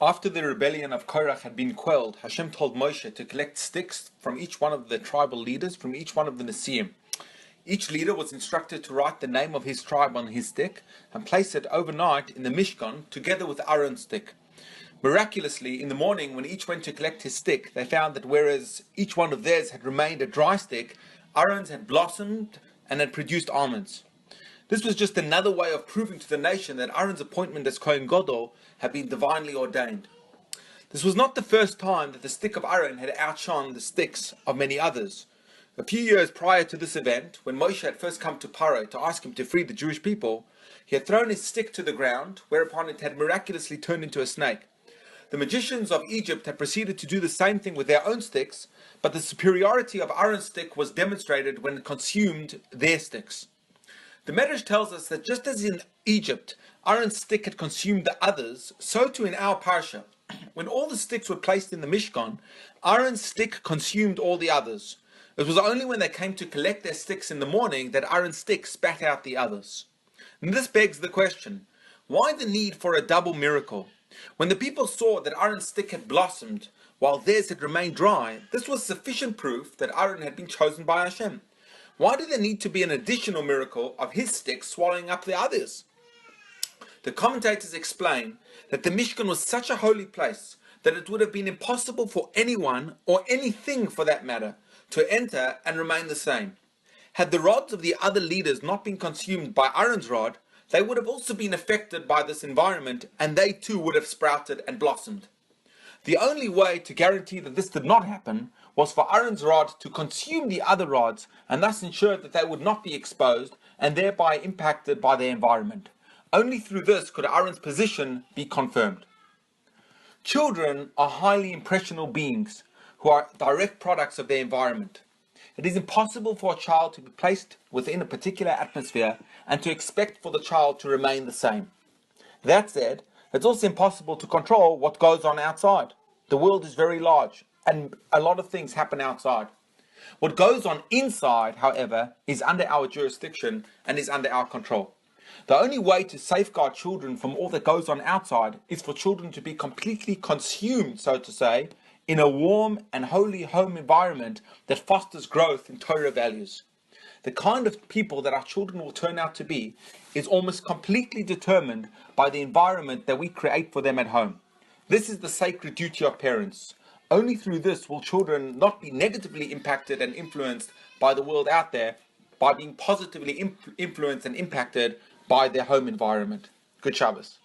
After the rebellion of Korach had been quelled, Hashem told Moshe to collect sticks from each one of the tribal leaders, from each one of the Nesiim. Each leader was instructed to write the name of his tribe on his stick and place it overnight in the Mishkan together with Aaron's stick. Miraculously, in the morning when each went to collect his stick, they found that whereas each one of theirs had remained a dry stick, Aaron's had blossomed and had produced almonds. This was just another way of proving to the nation that Aaron's appointment as Kohen Gadol had been divinely ordained. This was not the first time that the stick of Aaron had outshone the sticks of many others. A few years prior to this event, when Moshe had first come to Paro to ask him to free the Jewish people, he had thrown his stick to the ground, whereupon it had miraculously turned into a snake. The magicians of Egypt had proceeded to do the same thing with their own sticks, but the superiority of Aaron's stick was demonstrated when it consumed their sticks. The Medrash tells us that just as in Egypt, Aaron's stick had consumed the others, so too in our Parsha. When all the sticks were placed in the Mishkan, Aaron's stick consumed all the others. It was only when they came to collect their sticks in the morning that Aaron's stick spat out the others. And this begs the question, why the need for a double miracle? When the people saw that Aaron's stick had blossomed, while theirs had remained dry, this was sufficient proof that Aaron had been chosen by Hashem. Why did there need to be an additional miracle of his stick swallowing up the others? The commentators explain that the Mishkan was such a holy place that it would have been impossible for anyone, or anything for that matter, to enter and remain the same. Had the rods of the other leaders not been consumed by Aaron's rod, they would have also been affected by this environment, and they too would have sprouted and blossomed. The only way to guarantee that this did not happen was for Aaron's rod to consume the other rods and thus ensure that they would not be exposed and thereby impacted by their environment. Only through this could Aaron's position be confirmed. Children are highly impressionable beings who are direct products of their environment. It is impossible for a child to be placed within a particular atmosphere and to expect for the child to remain the same. That said, it's also impossible to control what goes on outside. The world is very large, and a lot of things happen outside. What goes on inside, however, is under our jurisdiction and is under our control. The only way to safeguard children from all that goes on outside is for children to be completely consumed, so to say, in a warm and holy home environment that fosters growth in Torah values. The kind of people that our children will turn out to be is almost completely determined by the environment that we create for them at home. This is the sacred duty of parents. Only through this will children not be negatively impacted and influenced by the world out there, by being positively influenced and impacted by their home environment. Good Shabbos.